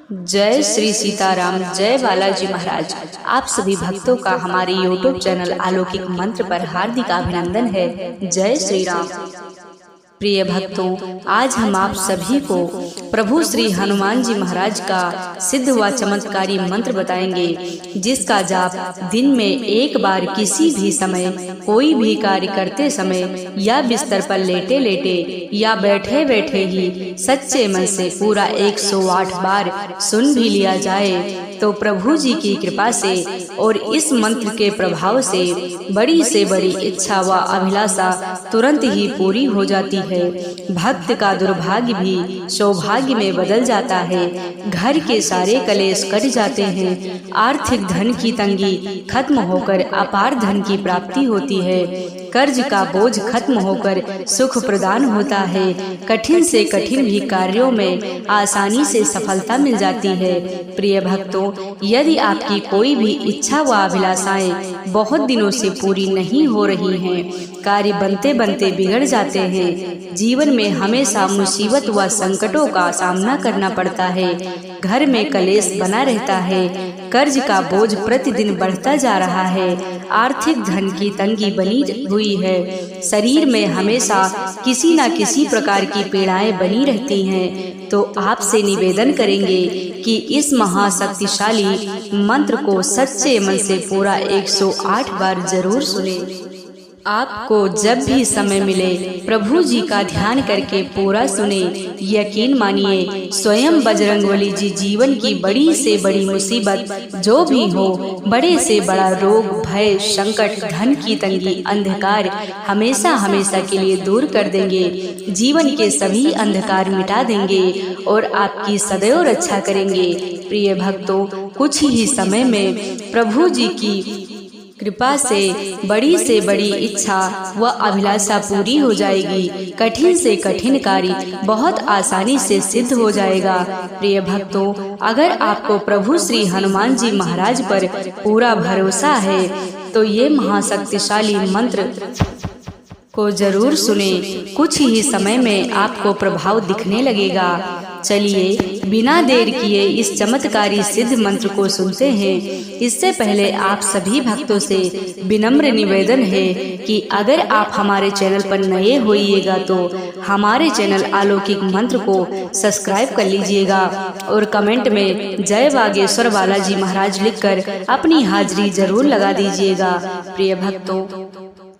जय श्री सीताराम, जय बालाजी महाराज। आप सभी भक्तों का हमारे YouTube चैनल अलौकिक मंत्र पर हार्दिक अभिनंदन है। जय श्री राम। प्रिय भक्तों, आज हम आप सभी को प्रभु श्री हनुमान जी महाराज का सिद्ध व चमत्कारी मंत्र बताएंगे, जिसका जाप दिन में एक बार किसी भी समय कोई भी कार्य करते समय या बिस्तर पर लेटे लेटे या बैठे बैठे ही सच्चे मन से पूरा 108 बार सुन भी लिया जाए तो प्रभु जी की कृपा से और इस मंत्र के प्रभाव से बड़ी इच्छा व अभिलाषा तुरंत ही पूरी हो जाती है। भक्त का दुर्भाग्य भी सौभाग्य में बदल जाता है। घर के सारे कलेश कट जाते हैं। आर्थिक धन की तंगी खत्म होकर अपार धन की प्राप्ति होती है। कर्ज का बोझ खत्म होकर सुख प्रदान होता है। कठिन से कठिन भी कार्यों में आसानी से सफलता मिल जाती है। प्रिय भक्तों, यदि आपकी कोई भी इच्छा व अभिलाषाएं बहुत दिनों से पूरी नहीं हो रही हैं, कार्य बनते बनते बिगड़ जाते हैं, जीवन में हमेशा मुसीबत व संकटों का सामना करना पड़ता है, घर में कलेश बना रहता है, कर्ज का बोझ प्रतिदिन बढ़ता जा रहा है, आर्थिक धन की तंगी बनी हुई है, शरीर में हमेशा किसी न किसी प्रकार की पीड़ाएं बनी रहती हैं, तो आपसे निवेदन करेंगे कि इस महाशक्तिशाली मंत्र को सच्चे मन से पूरा 108 बार जरूर सुने। आपको जब भी समय मिले प्रभु जी का ध्यान करके पूरा सुने। यकीन मानिए, स्वयं बजरंगबली जी जीवन की बड़ी से बड़ी मुसीबत जो भी हो, बड़े से बड़ा रोग, भय, संकट, धन की तंगी, अंधकार हमेशा हमेशा के लिए दूर कर देंगे। जीवन के सभी अंधकार मिटा देंगे और आपकी सदैव रक्षा करेंगे। प्रिय भक्तों, कुछ ही समय में प्रभु जी की कृपा से बड़ी इच्छा व अभिलाषा पूरी हो जाएगी। कठिन से कठिन कार्य बहुत आसानी से सिद्ध हो जाएगा। प्रिय भक्तों, अगर आपको प्रभु श्री हनुमान जी महाराज पर पूरा भरोसा है तो ये महाशक्तिशाली मंत्र को जरूर सुने। कुछ ही समय में आपको प्रभाव दिखने लगेगा। चलिए बिना देर किए इस चमत्कारी सिद्ध मंत्र को सुनते हैं। इससे पहले आप सभी भक्तों से विनम्र निवेदन है कि अगर आप हमारे चैनल पर नए होइएगा तो हमारे चैनल अलौकिक मंत्र को सब्सक्राइब कर लीजिएगा और कमेंट में जय बागेश्वर बालाजी महाराज लिखकर अपनी हाजिरी जरूर लगा दीजिएगा। प्रिय भक्तों,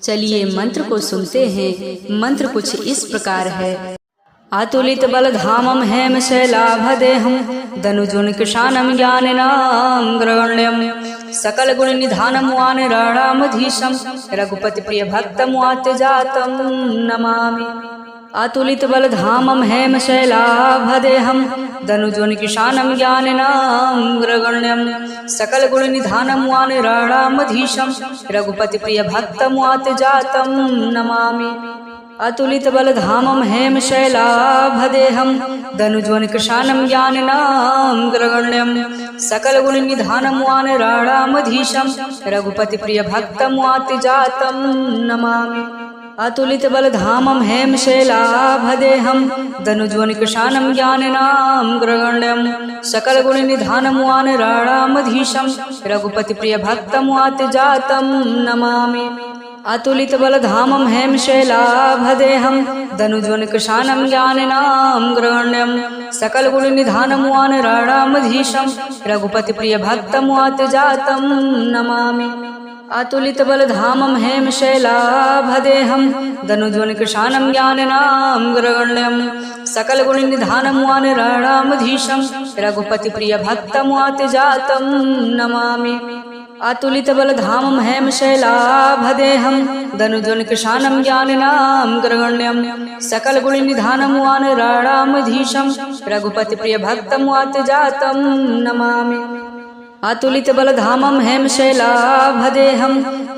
चलिए मंत्र को सुनते हैं। मंत्र कुछ इस प्रकार है। अतुलित बल धामम हेम शैलाभदेहम धनुजुन कृशानम ज्ञानिनाम ग्रगण्यम सकल गुण निधानम वानराणामधीशम रघुपति प्रिय भक्तम वात्यजातम नमामि। अतुलित बल धामम हेम शैलाभदेहम धनुजुन कृशानम ज्ञानिनाम ग्रगण्यम सकल गुण निधानम वानराणामधीशम रघुपति प्रिय भक्तम वात्यजातम नमामि। अतुलित बल धामम हेम शैलाभदेहम धनुज्वन कृशानम ज्ञानिनाम ग्रगण्यम सकल गुण निधानम वानराणामधीशम रघुपति प्रिय भक्तम वात्यजातम नमामि। अतुलित बल धामम हेम शैलाभदेहम धनुज्वन कृशानम ज्ञानिनाम ग्रगण्यम सकल गुण निधानम वानराणामधीशम रघुपति प्रिय भक्तम वात्यजातम नमामि। अतुलित बल धामम हेम शैलाभदेहम धनुज्वन कृशानम ज्ञानिनाम ग्रगण्यम सकल गुण निधानम वानराणामधीशम रघुपति प्रिय भक्तम वात्यजातम नमामि। अतुलित बल धामम हेम शैलाभदेहम धनुज्वन कृशानम ज्ञानिनाम ग्रगण्यम सकल गुण निधानम वानराणामधीशम रघुपति प्रिय भक्तम वात्यजातम नमामि। अतुलित बल धामम हेम शैलाभदेहम धनुज्वन कृशानम ज्ञानिनाम ग्रगण्यम सकल गुण निधानम वानराणामधीशम रघुपति प्रिय भक्तम वात्यजातम नमामि। अतुलित बल धामम हेम शैलाभदेहम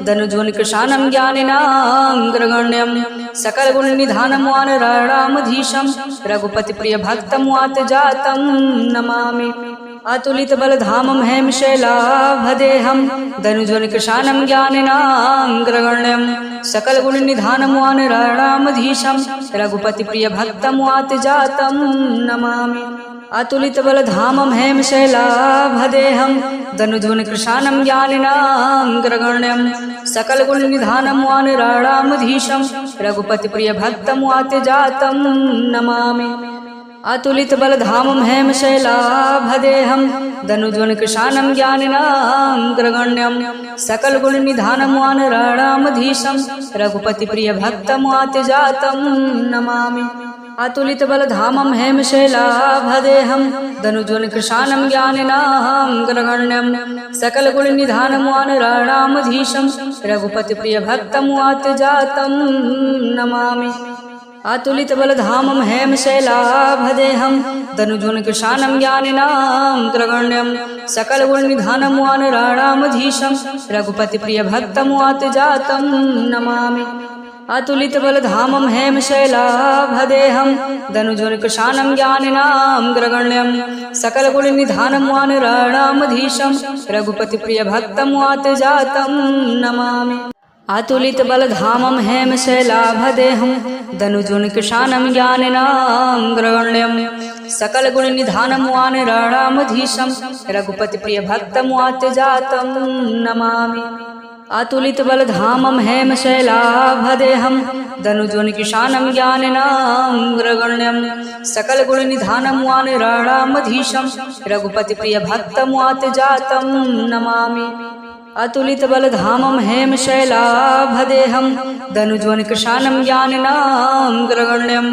धनुज्वन कृशानम ज्ञानिनाम ग्रगण्यम सकल गुण निधानम वानराणामधीशम रघुपति प्रिय भक्तम वात्यजातम नमामि। अतुलित बल धामम हेम शैलाभदेहम धनुज्वन कृशानम ज्ञानिनाम ग्रगण्यम सकल गुण निधानम वानराणामधीशम रघुपति प्रिय भक्तम वात्यजातम नमामि। अतुलितबलधामं हेमशैलाभदेहं दनुजवनकृशानं ज्ञानिनां ग्रगण्यं सकलगुणनिधानं वानराणामधीशं रघुपतिप्रियभक्तं वात्यजातं नमामि। अतुलितबलधामं हेमशैलाभदेहं दनुजवनकृशानं ज्ञानिनां ग्रगण्यं सकलगुणनिधानं वानराणामधीशं रघुपतिप्रियभक्तं वात्यजातं नमामि। अतुलितबलधामं हेमशैलाभदेहं दनुजवनकृशानं ज्ञानिनां ग्रगण्यं सकलगुणनिधानं वानराणामधीशं रघुपतिप्रियभक्तं वात्यजातं नमामि। अतुलितबलधामं हेमशैलाभदेहं दनुजवनकृशानं ज्ञानिनां ग्रगण्यं सकलगुणनिधानं वानराणामधीशं रघुपतिप्रियभक्तं वात्यजातं नमामि। अतुलितबलधामं हेमशैलाभदेहं दनुजवनकृशानं ज्ञानिनां ग्रगण्यं सकलगुणनिधानं वानराणामधीशं रघुपतिप्रियभक्तं वात्यजातं नमामि। अतुलितबलधामं हेमशैलाभदेहं दनुजवनकृशानं ज्ञानिनां ग्रगण्यं सकलगुणनिधानं वानराणामधीशं रघुपतिप्रियभक्तं वात्यजातं नमामि। अतुलितबलधामं हेमशैलाभदेहं दनुजवनकृशानं ज्ञानिनां ग्रगण्यं सकलगुणनिधानं वानराणामधीशं रघुपतिप्रियभक्तं वात्यजातं नमामि। अतुलितबलधामं हेमशैलाभदेहं दनुजवनकृशानं ज्ञानिनां ग्रगण्यं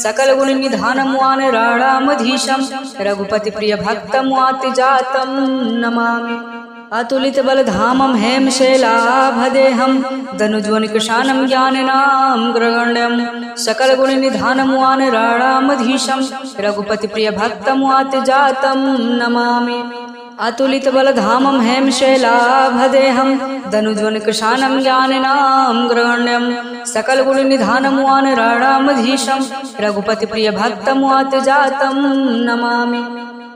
सकलगुणनिधानं वानराणामधीशं रघुपतिप्रियभक्तं वात्यजातं नमामि। अतुलितबलधामं हेमशैलाभदेहं दनुजवनकृशानं ज्ञानिनां ग्रगण्यं सकलगुणनिधानं वानराणामधीशं रघुपतिप्रियभक्तं वात्यजातं नमामि। अतुलितबलधामं हेमशैलाभदेहं दनुजवनकृशानं ज्ञानिनां ग्रगण्यं सकलगुणनिधानं वानराणामधीशं रघुपतिप्रियभक्तं वात्यजातं नमामि।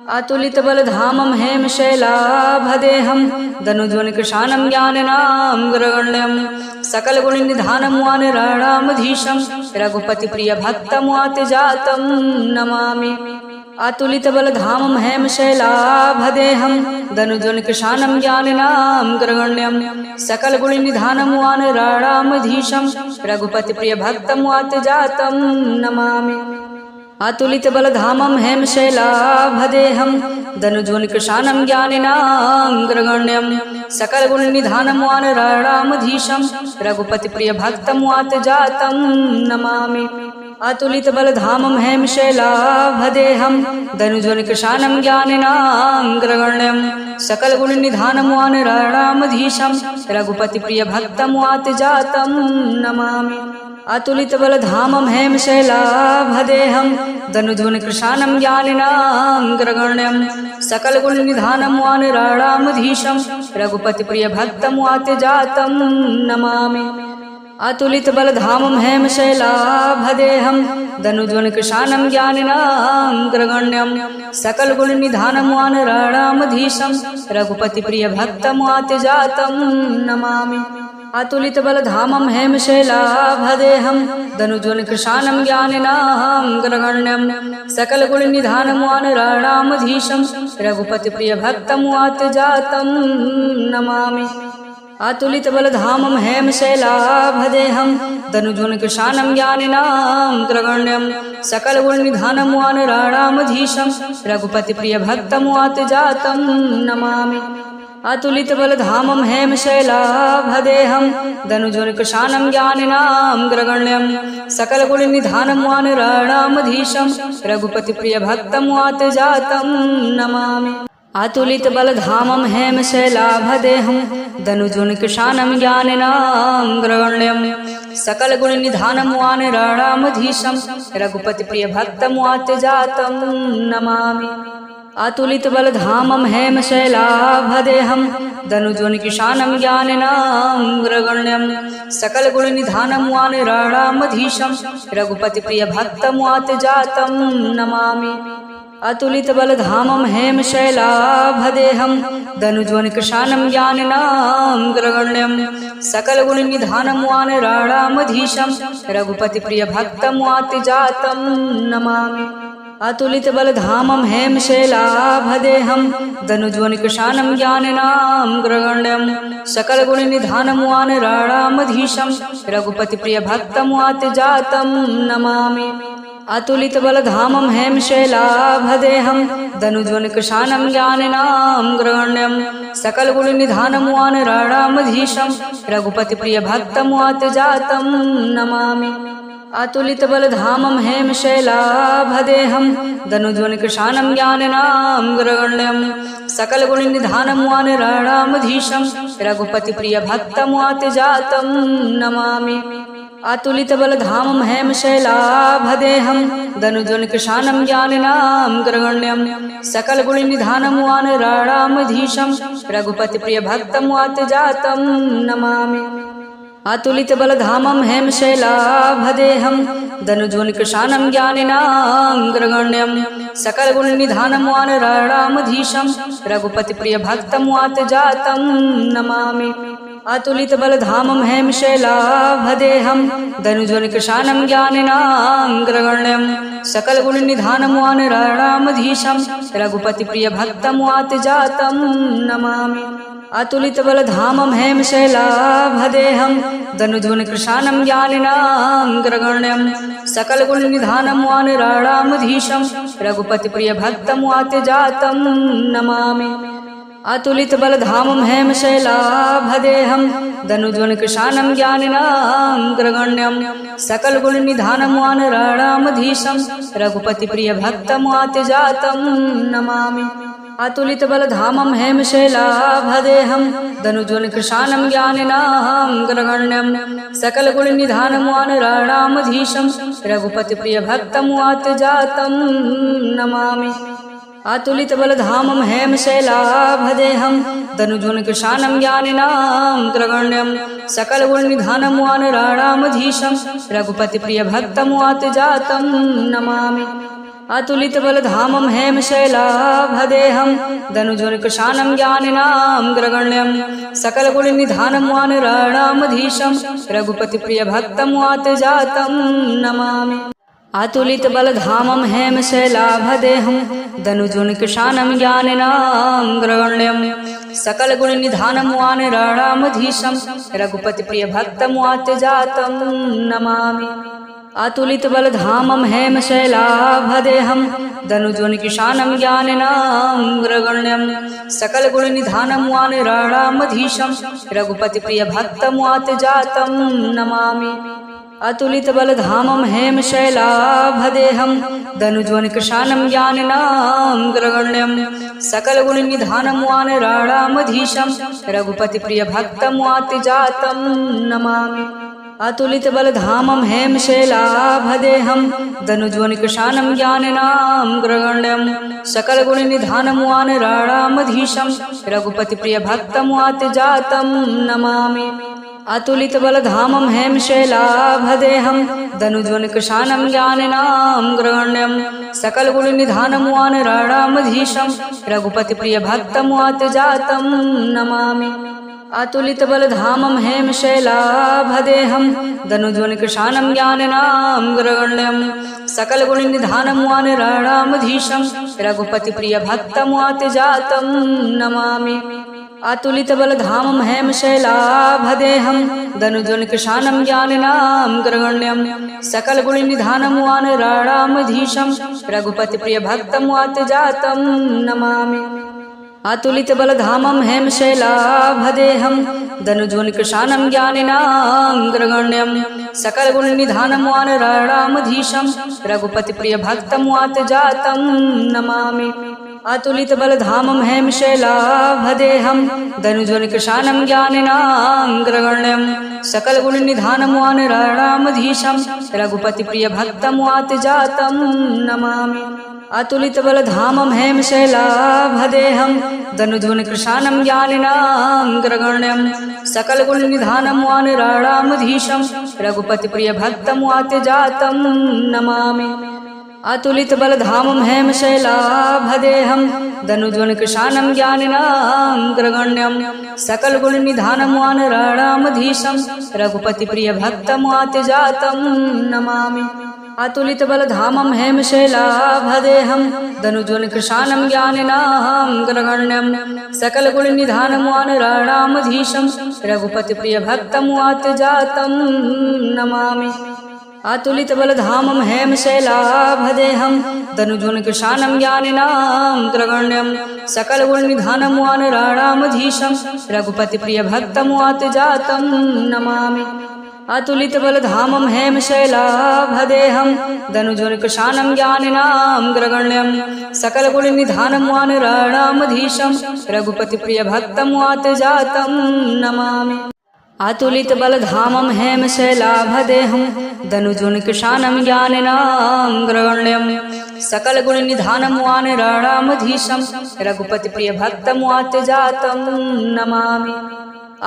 अतुलितबलधामं हेमशैलाभदेहं दनुजवनकृशानं ज्ञानिनां ग्रगण्यं सकलगुणनिधानं वानराणामधीशं रघुपतिप्रियभक्तं वात्यजातं नमामि। अतुलितबलधामं हेमशैलाभदेहं दनुजवनकृशानं ज्ञानिनां ग्रगण्यं सकलगुणनिधानं वानराणामधीशं रघुपतिप्रियभक्तं वात्यजातं नमामि। अतुलितबलधामं हेमशैलाभदेहं दनुजवनकृशानं ज्ञानिनां ग्रगण्यं सकलगुणनिधानं वानराणामधीशं रघुपतिप्रियभक्तं वात्यजातं नमामि। अतुलितबलधामं हेमशैलाभदेहं दनुजवनकृशानं ज्ञानिनां ग्रगण्यं सकलगुणनिधानं वानराणामधीशं रघुपतिप्रियभक्तं वात्यजातं नमामि। अतुलितबलधामं हेमशैलाभदेहं दनुजवनकृशानं ज्ञानिनां ग्रगण्यं सकलगुणनिधानं वानराणामधीशं रघुपतिप्रियभक्तं वात्यजातं नमामि। अतुलितबलधामं हेमशैलाभदेहं दनुजवनकृशानं ज्ञानिनां ग्रगण्यं सकलगुणनिधानं वानराणामधीशं रघुपतिप्रियभक्तं वात्यजातं नमामि। अतुलितबलधामं हेमशैलाभदेहं दनुजवनकृशानं ज्ञानिनां ग्रगण्यं सकलगुणनिधानं वानराणामधीशं रघुपतिप्रियभक्तं वात्यजातं नमामि। अतुलितबलधामं हेमशैलाभदेहं दनुजवनकृशानं ज्ञानिनां ग्रगण्यं सकलगुणनिधानं वानराणामधीशं रघुपतिप्रियभक्तं वात्यजातं नमामि। अतुलितबलधामं हेमशैलाभदेहं दनुजवनकृशानं ज्ञानिनां ग्रगण्यं सकलगुणनिधानं वानराणामधीशं रघुपतिप्रियभक्तं वात्यजातं नमामि। अतुलितबलधामं हेमशैलाभदेहं दनुजवनकृशानं ज्ञानिनां ग्रगण्यं सकलगुणनिधानं वानराणामधीशं रघुपतिप्रियभक्तं वात्यजातं नमामि। अतुलितबलधामं हेमशैलाभदेहं दनुजवनकृशानं ज्ञानिनां ग्रगण्यं सकलगुणनिधानं वानराणामधीशं रघुपतिप्रियभक्तं वात्यजातं नमामि। अतुलितबलधामं हेमशैलाभदेहं दनुजवनकृशानं ज्ञानिनां ग्रगण्यं सकलगुणनिधानं वानराणामधीशं रघुपतिप्रियभक्तं वात्यजातं नमामि। अतुलित बलधामं हेमशैलाभदेहं दनुज्वनिकृशानं ज्ञानिनां ग्रगण्यं सकलगुणनिधानं वानराणामधीशं रघुपतिप्रियभक्तमुआतजातं नमामि। अतुलित बलधामं हेमशैलाभदेहं दनुज्वनिकृशानं ज्ञानिनां ग्रगण्यं सकलगुणनिधानं वानराणामधीशं रघुपतिप्रियभक्तमुआतजातं नमामि। अतुलित बलधामं हेमशैलाभदेहं दनुज्वनिकृशानं ज्ञानिनां ग्रगण्यं सकलगुणनिधानं वानराणामधीशं रघुपतिप्रियभक्तमुआतजातं नमामि। अतुलित बलधामं हेमशैलाभदेहं दनुज्वनिकृशानं ज्ञानिनां ग्रगण्यं सकलगुणनिधानं वानराणामधीशं रघुपतिप्रियभक्तमुआतजातं नमामि। अतुलित बलधामं हेमशैलाभदेहं दनुज्वनिकृशानं ज्ञानिनां ग्रगण्यं सकलगुणनिधानं वानराणामधीशं रघुपतिप्रियभक्तमुआतजातं नमामि। अतुलित बलधामं हेमशैलाभदेहं दनुज्वनिकृशानं ज्ञानिनां ग्रगण्यं सकलगुणनिधानं वानराणामधीशं रघुपतिप्रियभक्तमुआतजातं नमामि। अतुलित बलधामं हेमशैलाभदेहं दनुज्वनिकृशानं ज्ञानिनां ग्रगण्यं सकलगुणनिधानं वानराणामधीशं रघुपतिप्रियभक्तमुआतजातं नमामि। अतुलित बलधामं हेमशैलाभदेहं दनुज्वनिकृशानं ज्ञानिनां ग्रगण्यं सकलगुणनिधानं वानराणामधीशं रघुपतिप्रियभक्तमुआतजातं नमामि। अतुलित बलधामं हेमशैलाभदेहं दनुज्वनिकृशानं ज्ञानिनां ग्रगण्यं सकलगुणनिधानं वानराणामधीशं रघुपतिप्रियभक्तमुआतजातं नमामि। अतुलित बलधामं हेमशैलाभदेहं दनुज्वनिकृशानं ज्ञानिनां ग्रगण्यं सकलगुणनिधानं वानराणामधीशं रघुपतिप्रियभक्तमुआतजातं नमामि। अतुलित बलधामं हेमशैलाभदेहं दनुज्वनिकृशानं ज्ञानिनां ग्रगण्यं सकलगुणनिधानं वानराणामधीशं रघुपतिप्रियभक्तमुआतजातं नमामि। अतुलित बलधामं हेमशैलाभदेहं दनुज्वनिकृशानं ज्ञानिनां ग्रगण्यं सकलगुणनिधानं वानराणामधीशं रघुपतिप्रियभक्तमुआतजातं नमामि। अतुलित बलधामं हेमशैलाभदेहं दनुज्वनिकृशानं ज्ञानिनां ग्रगण्यं सकलगुणनिधानं वानराणामधीशं रघुपतिप्रियभक्तमुआतजातं नमामि। अतुलित बलधामं हेमशैलाभदेहं दनुज्वनिकृशानं ज्ञानिनां ग्रगण्यं सकलगुणनिधानं वानराणामधीशं रघुपतिप्रियभक्तमुआतजातं नमामि। अतुलित बलधामं हेमशैलाभदेहं दनुज्वनिकृशानं ज्ञानिनां ग्रगण्यं सकलगुणनिधानं वानराणामधीशं रघुपतिप्रियभक्तमुआतजातं नमामि। अतुलित बलधामं हेमशैलाभदेहं दनुज्वनिकृशानं ज्ञानिनां ग्रगण्यं सकलगुणनिधानं वानराणामधीशं रघुपतिप्रियभक्तमुआतजातं नमामि। अतुलित बलधामं हेमशैलाभदेहं दनुज्वनिकृशानं ज्ञानिनां ग्रगण्यं सकलगुणनिधानं वानराणामधीशं रघुपतिप्रियभक्तमुआतजातं नमामि। अतुलित बलधामं हेमशैलाभदेहं दनुज्वनिकृशानं ज्ञानिनां ग्रगण्यं सकलगुणनिधानं वानराणामधीशं रघुपतिप्रियभक्तमुआतजातं नमामि। अतुलित बलधामं हेमशैलाभदेहं दनुज्वनिकृशानं ज्ञानिनां ग्रगण्यं सकलगुणनिधानं वानराणामधीशं रघुपतिप्रियभक्तमुआतजातं नमामि। अतुलित बलधामं हेमशैलाभदेहं दनुज्वनिकृशानं ज्ञानिनां ग्रगण्यं सकलगुणनिधानं वानराणामधीशं रघुपतिप्रियभक्तमुआतजातं नमामि। अतुलित बलधामं हेमशैलाभदेहं दनुज्वनिकृशानं ज्ञानिनां ग्रगण्यं सकलगुणनिधानं वानराणामधीशं रघुपतिप्रियभक्तमुआतजातं नमामि। अतुलित बलधामं हेमशैलाभदेहं दनुज्वनिकृशानं ज्ञानिनां ग्रगण्यं सकलगुणनिधानं वानराणामधीशं रघुपतिप्रियभक्तमुआतजातं नमामि। अतुलितबलधामं हेमशैलाभदेहं दनुजोनिकृशानं ज्ञानिनां ग्रगण्यं सकलगुणनिधानं वानराणामधीशं रघुपतिप्रियभक्तं वातजातं नमामि। अतुलितबलधामं हेमशैलाभदेहं दनुजोनिकृशानं ज्ञानिनां ग्रगण्यं सकलगुणनिधानं वानराणामधीशं रघुपतिप्रियभक्तं वातजातं नमामि। अतुलितबलधामं हेमशैलाभदेहं दनुजोनिकृशानं ज्ञानिनां ग्रगण्यं सकलगुणनिधानं वानराणामधीशं रघुपतिप्रियभक्तं वातजातं नमामि। अतुलितबलधामं हेमशैलाभदेहं दनुजोनिकृशानं ज्ञानिनां ग्रगण्यं सकलगुणनिधानं वानराणामधीशं रघुपतिप्रियभक्तं वातजातं नमामि।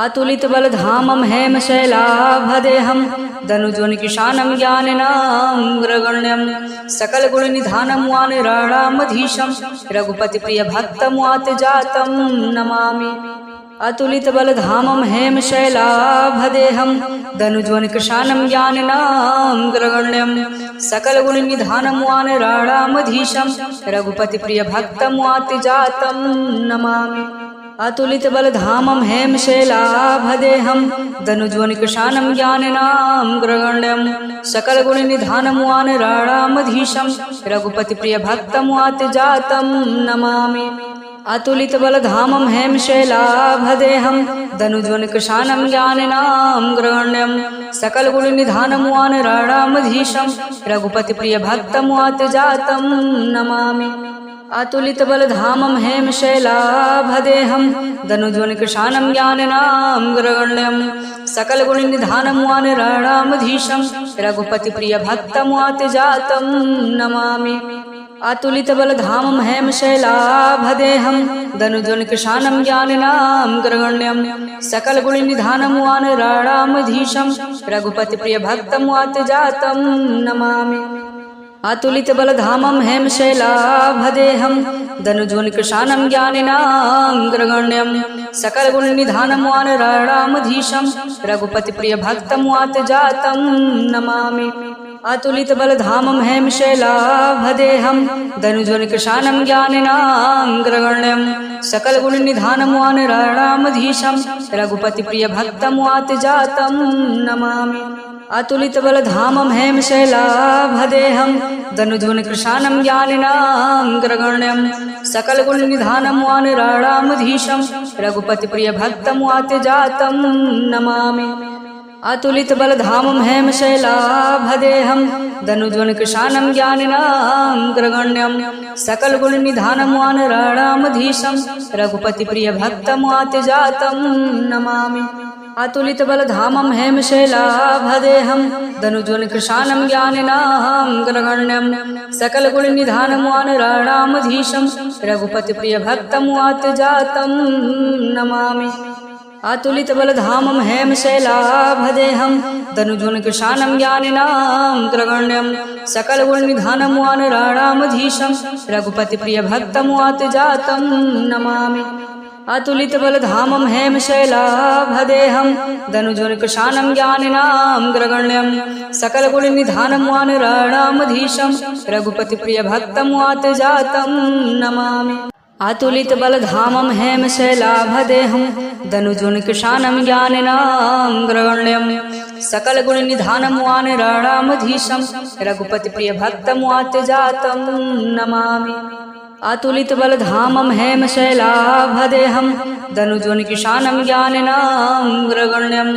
अतुलितबलधामं हेमशैलाभदेहं दनुजोनिकृशानं ज्ञानिनां ग्रगण्यं सकलगुणनिधानं वानराणामधीशं रघुपतिप्रियभक्तं वातजातं नमामि। अतुलितबलधामं हेमशैलाभदेहं दनुजोनिकृशानं ज्ञानिनां ग्रगण्यं सकलगुणनिधानं वानराणामधीशं रघुपतिप्रियभक्तं वातजातं नमामि। अतुलितबलधामं हेमशैलाभदेहं दनुजोनिकृशानं ज्ञानिनां ग्रगण्यं सकलगुणनिधानं वानराणामधीशं रघुपतिप्रियभक्तं वातजातं नमामि। अतुलितबलधामं हेमशैलाभदेहं दनुजोनिकृशानं ज्ञानिनां ग्रगण्यं सकलगुणनिधानं वानराणामधीशं रघुपतिप्रियभक्तं वातजातं नमामि। अतुलितबलधामं हेमशैलाभदेहं दनुजोनिकृशानं ज्ञानिनां ग्रगण्यं सकलगुणनिधानं वानराणामधीशं रघुपतिप्रियभक्तं वातजातं नमामि। अतुलितबलधामं हेमशैलाभदेहं दनुजोनिकृशानं ज्ञानिनां ग्रगण्यं सकलगुणनिधानं वानराणामधीशं रघुपतिप्रियभक्तं वातजातं नमामि। अतुलितबलधामं हेमशैलाभदेहं दनुजोनिकृशानं ज्ञानिनां ग्रगण्यं सकलगुणनिधानं वानराणामधीशं रघुपतिप्रियभक्तं वातजातं नमामि। अतुलितबलधामं हेमशैलाभदेहं दनुजोनिकृशानं ज्ञानिनां ग्रगण्यं सकलगुणनिधानं वानराणामधीशं रघुपतिप्रियभक्तं वातजातं नमामि। अतुलितबलधामं हेमशैलाभदेहं दनुजोनिकृशानं ज्ञानिनां ग्रगण्यं सकलगुणनिधानं वानराणामधीशं रघुपतिप्रियभक्तं वातजातं नमामि। अतुलितबलधामं हेमशैलाभदेहं दनुजोनिकृशानं ज्ञानिनां ग्रगण्यं सकलगुणनिधानं वानराणामधीशं रघुपतिप्रियभक्तं वातजातं नमामि। अतुलितबलधामं हेमशैलाभदेहं दनुजोनिकृशानं ज्ञानिनां ग्रगण्यं सकलगुणनिधानं वानराणामधीशं रघुपतिप्रियभक्तं वातजातं नमामि। अतुलितबलधामं हेमशैलाभदेहं दनुजोनिकृशानं ज्ञानिनां ग्रगण्यं सकलगुणनिधानं वानराणामधीशं रघुपतिप्रियभक्तं वातजातं नमामि। अतुलितबलधामं हेमशैलाभदेहं दनुजोनिकृशानं ज्ञानिनां ग्रगण्यं सकलगुणनिधानं वानराणामधीशं रघुपतिप्रियभक्तं वातजातं नमामि। अतुलितबलधामं हेमशैलाभदेहं दनुजोनिकृशानं ज्ञानिनां ग्रगण्यं सकलगुणनिधानं वानराणामधीशं रघुपतिप्रियभक्तं वातजातं नमामि। अतुलितबलधामं हेमशैलाभदेहं दनुजोनिकृशानं ज्ञानिनां ग्रगण्यं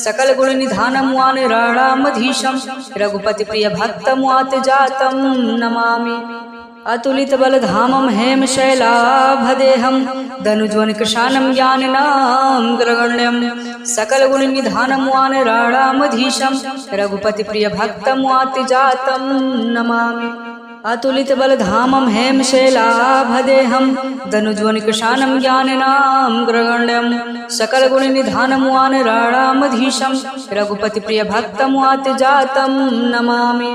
सकलगुणनिधानं वानराणामधीशं रघुपतिप्रियभक्तं वातजातं नमामि। अतुलितबलधामं हेमशैलाभदेहं दनुजोनिकृशानं ज्ञानिनां ग्रगण्यं सकलगुणनिधानं वानराणामधीशं रघुपतिप्रियभक्तं वातजातं नमामि। अतुलितबलधामं हेमशैलाभदेहं दनुजोनिकृशानं ज्ञानिनां ग्रगण्यं सकलगुणनिधानं वानराणामधीशं रघुपतिप्रियभक्तं वातजातं नमामि।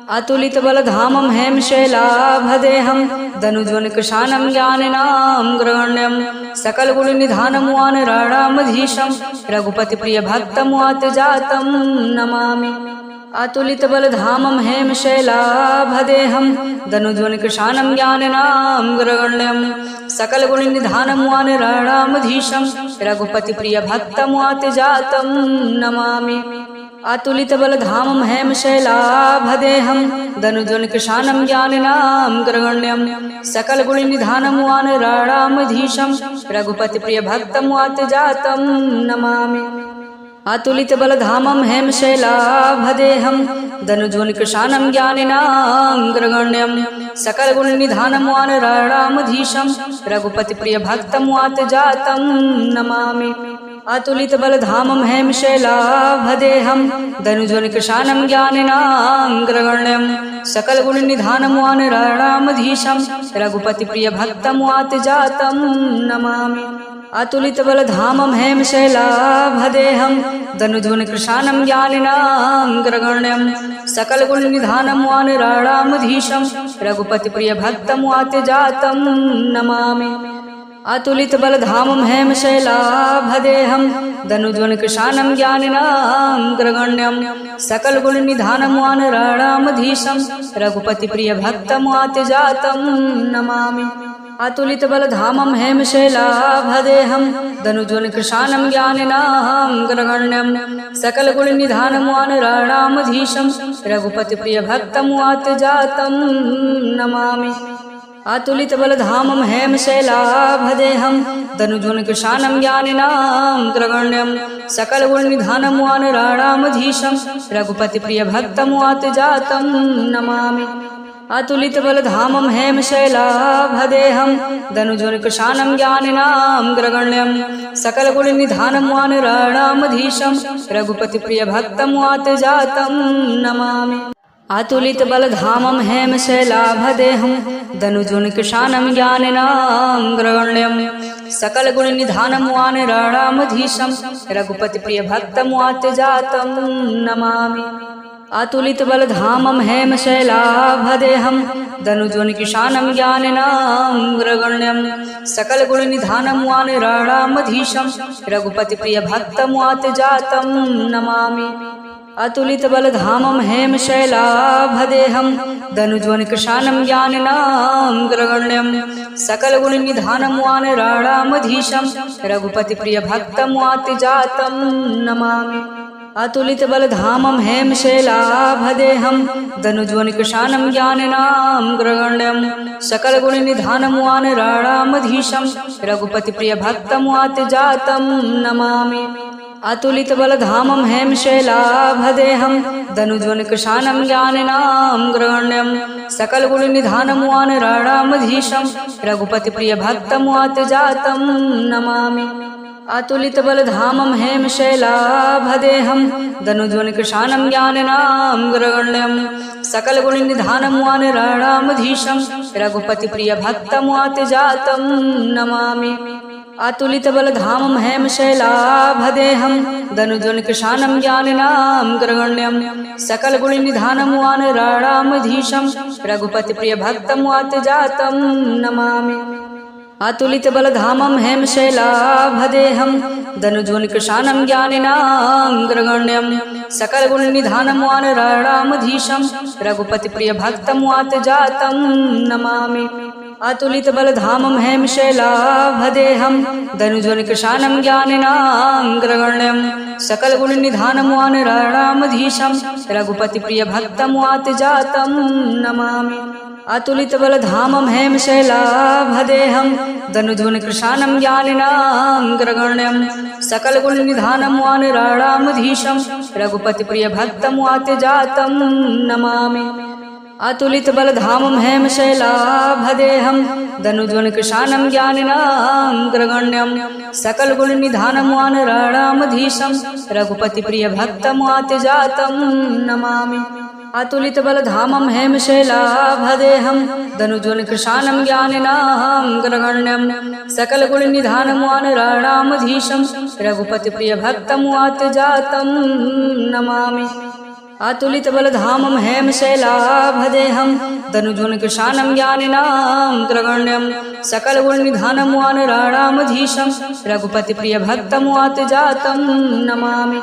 अतुलितबलधामं हेमशैलाभदेहं दनुजोनिकृशानं ज्ञानिनां ग्रगण्यं सकलगुणनिधानं वानराणामधीशं रघुपतिप्रियभक्तं वातजातं नमामि। अतुलितबलधामं हेमशैलाभदेहं दनुध्वनिकृशानं ज्ञाननां ग्रगण्यं सकलगुणनिधानं वानराणामधीशं रघुपतिप्रियभक्तमुआतजातं नमामि। अतुलितबलधामं हेमशैलाभदेहं दनुध्वनिकृशानं ज्ञाननां ग्रगण्यं सकलगुणनिधानं वानराणामधीशं रघुपतिप्रियभक्तमुआतजातं नमामि। अतुलितबलधामं हेमशैलाभदेहं दनुध्वनिकृशानं ज्ञानिनां ग्रगण्यं सकलगुणनिधानं वानराणामधीशं रघुपतिप्रियभक्तमुआतजातं नमामि। अतुलितबलधामं हेमशैलाभदेहं दनुध्वनिकृशानं ज्ञानिनां ग्रगण्यं सकलगुणनिधानं वानराणामधीशं रघुपतिप्रियभक्तमुआतजातं नमामि। अतुलितबलधामं हेमशैलाभदेहं दनुध्वनिकृशानं ज्ञानिनां ग्रगण्यं सकलगुणनिधानं वानराणामधीशं रघुपतिप्रियभक्तमुआतजातं नमामि। अतुलितबलधामं हेमशैलाभदेहं दनुध्वनिकृशानं ज्ञानिनां ग्रगण्यं सकलगुणनिधानं वानराणामधीशं रघुपतिप्रियभक्तमुआतजातं नमामि। अतुलितबलधामं हेमशैलाभदेहं दनुध्वनिकृशानं ज्ञानिनां ग्रगण्यं सकलगुणनिधानं वानराणामधीशं रघुपतिप्रियभक्तमुआतजातं नमामि। अतुलितबलधामं हेमशैलाभदेहं दनुध्वनिकृशानं ज्ञानिनां ग्रगण्यं सकलगुणनिधानं वानराणामधीशं रघुपतिप्रियभक्तमुआतजातं नमामि। अतुलितबलधामं हेमशैलाभदेहं दनुध्वनिकृशानं ज्ञानिनां ग्रगण्यं सकलगुणनिधानं वानराणामधीशं रघुपतिप्रियभक्तमुआतजातं नमामि। अतुलितबलधामं हेमशैलाभदेहं दनुध्वनिकृशानं ज्ञानिनां ग्रगण्यं सकलगुणनिधानं वानराणामधीशं रघुपतिप्रियभक्तमुआतजातं नमामि। अतुलितबलधामं हेमशैलाभदेहं दनुध्वनिकृशानं ज्ञानिनां ग्रगण्यं सकलगुणनिधानं वानराणामधीशं रघुपतिप्रियभक्तमुआतजातं नमामि। अतुलितबलधामं हेमशैलाभदेहं दनुध्वनिकृशानं ज्ञानिनां ग्रगण्यं सकलगुणनिधानं वानराणामधीशं रघुपतिप्रियभक्तमुआतजातं नमामि। अतुलितबलधामं हेमशैलाभदेहं दनुध्वनिकृशानं ज्ञानिनां ग्रगण्यं सकलगुणनिधानं वानराणामधीशं रघुपतिप्रियभक्तमुआतजातं नमामि। अतुलितबलधामं हेमशैलाभदेहं दनुध्वनिकृशानं ज्ञानिनां ग्रगण्यं सकलगुणनिधानं वानराणामधीशं रघुपतिप्रियभक्तमुआतजातं नमामि। अतुलितबलधामं हेमशैलाभदेहं दनुध्वनिकृशानं ज्ञानिनां ग्रगण्यं सकलगुणनिधानं वानराणामधीशं रघुपतिप्रियभक्तमुआतजातं नमामि। अतुलितबलधामं हेमशैलाभदेहं दनुध्वनिकृशानं ज्ञानिनां ग्रगण्यं सकलगुणनिधानं वानराणामधीशं रघुपतिप्रियभक्तमुआतजातं नमामि। अतुलितबलधामं हेमशैलाभदेहं दनुध्वनिकृशानं ज्ञानिनां ग्रगण्यं सकलगुणनिधानं वानराणामधीशं रघुपतिप्रियभक्तमुआतजातं नमामि। अतुलितबलधामं हेमशैलाभदेहं दनुध्वनिकृशानं ज्ञानिनां ग्रगण्यं सकलगुणनिधानं वानराणामधीशं रघुपतिप्रियभक्तमुआतजातं नमामि। अतुलितबलधामं हेमशैलाभदेहं दनुध्वनिकृशानं ज्ञानिनां ग्रगण्यं सकलगुणनिधानं वानराणामधीशं रघुपतिप्रियभक्तमुआतजातं नमामि। अतुलितबलधामं हेमशैलाभदेहं दनुध्वनिकृशानं ज्ञानिनां ग्रगण्यं सकलगुणनिधानं वानराणामधीशं रघुपतिप्रियभक्तमुआतजातं नमामि। अतुलितबलधामं हेमशैलाभदेहं दनुध्वनिकृशानं ज्ञानिनां ग्रगण्यं सकलगुणनिधानं वानराणामधीशं रघुपतिप्रियभक्तमुआतजातं नमामि। अतुलितबलधामं हेमशैलाभदेहं दनुध्वनिकृशानं ज्ञानिनां ग्रगण्यं सकलगुणनिधानं वानराणामधीशं रघुपतिप्रियभक्तमुआतजातं नमामि।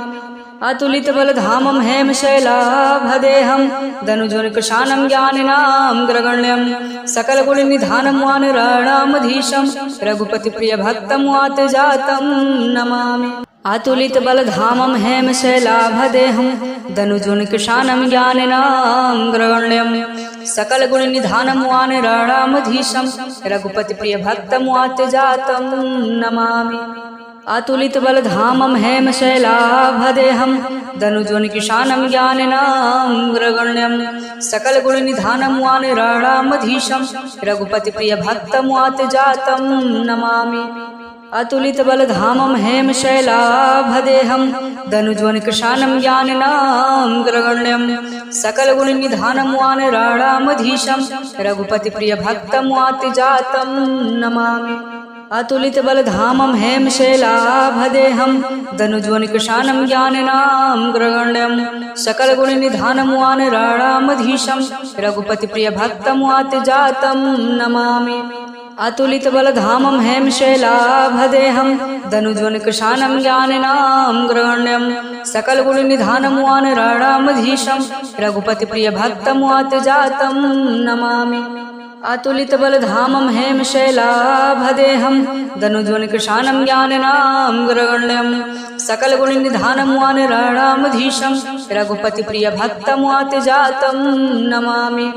अतुलित बलधामं हेमशैलाभदेहं दनुजोनिकृशानं ज्ञानिनां ग्रगण्यं सकलगुणनिधानं वानराणामधीशं रघुपतिप्रियभक्तं वातजातं नमामि। अतुलित बलधामं हेमशैलाभदेहं दनुजोनिकृशानं ज्ञानिनां ग्रगण्यं सकलगुणनिधानं वानराणामधीशं रघुपतिप्रियभक्तं वातजातं नमामि। अतुलित बलधामं हेमशैलाभदेहं दनुजोनिकृशानं ज्ञानिनां ग्रगण्यं सकलगुणनिधानं वानराणामधीशं रघुपतिप्रियभक्तं वातजातं नमामि। अतुलित बलधामं हेमशैलाभदेहं दनुजोनिकृशानं ज्ञानिनां ग्रगण्यं सकलगुणनिधानं वानराणामधीशं रघुपतिप्रियभक्तं वातजातं नमामि। अतुलित बलधामं हेमशैलाभदेहं दनुजोनिकृशानं ज्ञानिनां ग्रगण्यं सकलगुणनिधानं वानराणामधीशं रघुपतिप्रियभक्तं वातजातं नमामि। अतुलित बलधामं हेमशैलाभदेहं दनुजोनिकृशानं ज्ञानिनां ग्रगण्यं सकलगुणनिधानं वानराणामधीशं रघुपतिप्रियभक्तं वातजातं नमामि। अतुलित बलधामं हेमशैलाभदेहं दनुजोनिकृशानं ज्ञानिनां ग्रगण्यं सकलगुणनिधानं वानराणामधीशं रघुपतिप्रियभक्तं वातजातं नमामि।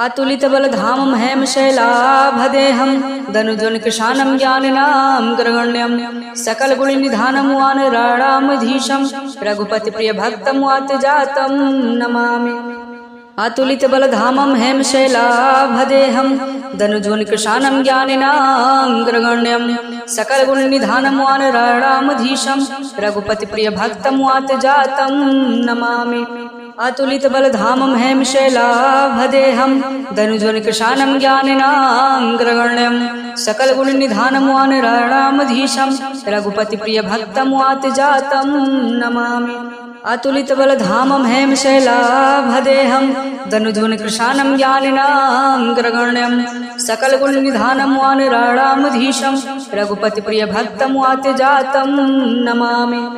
अतुलित बलधामं हेमशैलाभदेहं दनुजोनिकृशानं ज्ञानिनां ग्रगण्यं सकलगुणनिधानं वानराणामधीशं रघुपतिप्रियभक्तं वातजातं नमामि। अतुलित बलधामं हेमशैलाभदेहं दनुजोनिकृशानं ज्ञानिनां ग्रगण्यं सकलगुणनिधानं वानराणामधीशं रघुपतिप्रियभक्तं वातजातं नमामि। अतुलित बलधामं हेमशैलाभदेहं दनुजोनिकृशानं ज्ञानिनां ग्रगण्यं सकलगुणनिधानं वानराणामधीशं रघुपतिप्रियभक्तं वातजातं नमामि। अतुलित बलधामं हेमशैलाभदेहं दनुजोनिकृशानं ज्ञानिनां ग्रगण्यं सकलगुणनिधानं वानराणामधीशं रघुपतिप्रियभक्तं वातजातं नमामि।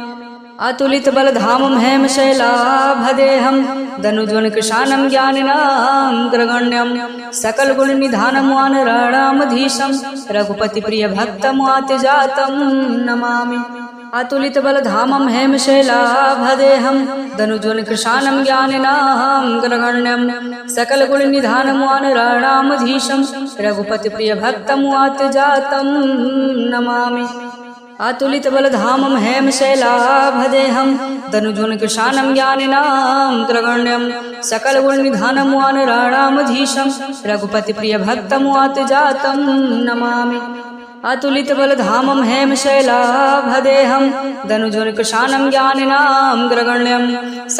अतुलित बलधामं हेमशैलाभदेहं दनुजोनिकृशानं ज्ञानिनां ग्रगण्यं सकलगुणनिधानं वानराणामधीशं रघुपतिप्रियभक्तं वातजातं नमामि। अतुलित बलधामं हेमशैलाभदेहं दनुजोनिकृशानं ज्ञानिनां ग्रगण्यं सकलगुणनिधानं वानराणामधीशं रघुपतिप्रियभक्तं वातजातं नमामि। अतुलित बलधामं हेमशैलाभदेहं दनुजोनिकृशानं ज्ञानिनां ग्रगण्यं सकलगुणनिधानं वानराणामधीशं रघुपतिप्रियभक्तं वातजातं नमामि। अतुलित बलधामं हेमशैलाभदेहं दनुजोनिकृशानं ज्ञानिनां ग्रगण्यं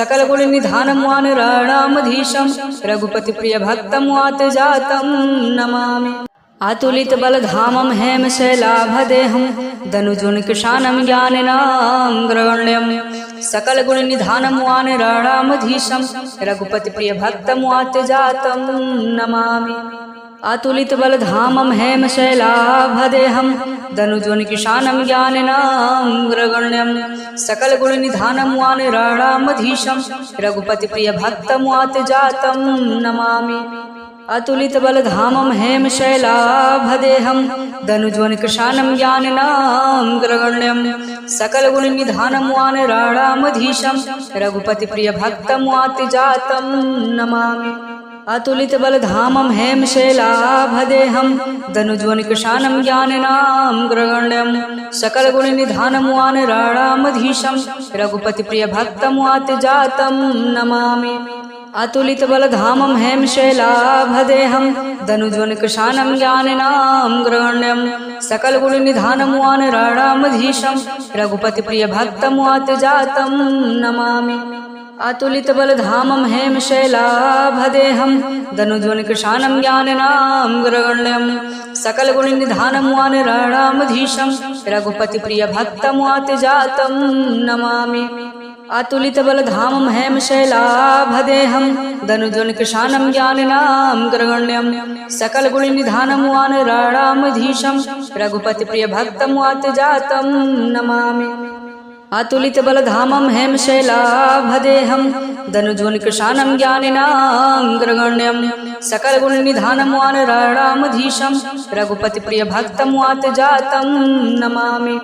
सकलगुणनिधानं वानराणामधीशं रघुपतिप्रियभक्तं वातजातं नमामि। अतुलित बलधामं हेमशैलाभदेहं दनुजोनिकृशानं ज्ञानिनां ग्रगण्यं सकलगुणनिधानं वानराणामधीशं रघुपतिप्रियभक्तं वातजातं नमामि। अतुलित बलधामं हेमशैलाभदेहं दनुजोनिकृशानं ज्ञानिनां ग्रगण्यं सकलगुणनिधानं वानराणामधीशं रघुपतिप्रियभक्तं वातजातं नमामि। अतुलित बलधामं हेमशैलाभदेहं दनुजोनिकृशानं ज्ञानिनां ग्रगण्यं सकलगुणनिधानं वानराणामधीशं रघुपतिप्रियभक्तं वातजातं नमामि। अतुलित बलधामं हेमशैलाभदेहं दनुजोनिकृशानं ज्ञानिनां ग्रगण्यं सकलगुणनिधानं वानराणामधीशं रघुपतिप्रियभक्तं वातजातं नमामि। अतुलित बलधामं हेमशैलाभदेहं दनुजोनिकृशानं ज्ञानिनां ग्रगण्यं सकलगुणनिधानं वानराणामधीशं रघुपतिप्रियभक्तं वातजातं नमामि। अतुलित बलधामं हेमशैलाभदेहं दनुजोनिकृशानं ज्ञानिनां ग्रगण्यं सकलगुणनिधानं वानराणामधीशं रघुपतिप्रियभक्तं वातजातं नमामि। अतुलित बलधामं हेमशैलाभदेहं दनुजोनिकृशानं ज्ञानिनां ग्रगण्यं सकलगुणनिधानं वानराणामधीशं रघुपतिप्रियभक्तं वातजातं नमामि। अतुलित बलधामं हेमशैलाभदेहं धनुजोनिकृशानं ज्ञानिनाग्रगण्यं सकलगुणनिधानं वानराणामधीशं रघुपतिप्रियभक्तं वातजातं नमामि।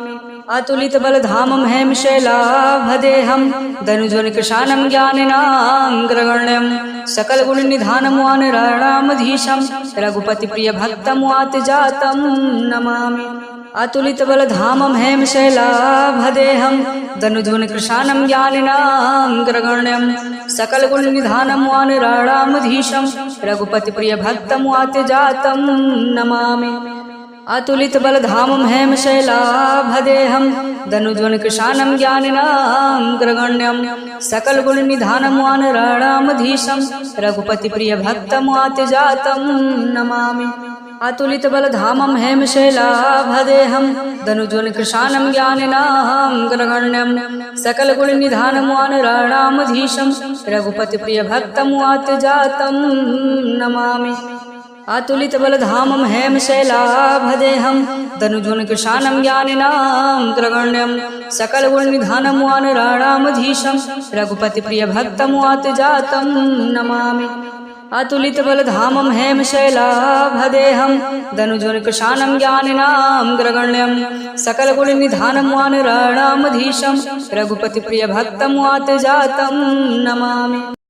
अतुलित बलधामं हेमशैलाभदेहं धनुजोनिकृशानं ज्ञानिनाग्रगण्यं सकलगुणनिधानं वानराणामधीशं रघुपतिप्रियभक्तं वातजातं नमामि। अतुलित बलधामं हेमशैलाभदेहं धनुजोनिकृशानं ज्ञानिनाग्रगण्यं सकलगुणनिधानं वानराणामधीशं रघुपतिप्रियभक्तं वातजातं नमामि। अतुलित बलधामं हेमशैलाभदेहं धनुजोनिकृशानं ज्ञानिनाग्रगण्यं सकलगुणनिधानं वानराणामधीशं रघुपतिप्रियभक्तं वातजातं नमामि। अतुलित बलधामं हेमशैलाभदेहं धनुजोनिकृशानं ज्ञानिनाग्रगण्यं सकलगुणनिधानं वानराणामधीशं रघुपतिप्रियभक्तं वातजातं नमामि। अतुलित बलधामं हेमशैलाभदेहं धनुजोनिकृशानं ज्ञानिनाग्रगण्यं सकलगुणनिधानं वानराणामधीशं रघुपतिप्रियभक्तं वातजातं नमामि। अतुलित बलधामं हेमशैलाभदेहं धनुजोनिकृशानं ज्ञानिनाग्रगण्यं सकलगुणनिधानं वानराणामधीशं रघुपतिप्रियभक्तं वातजातं नमामि।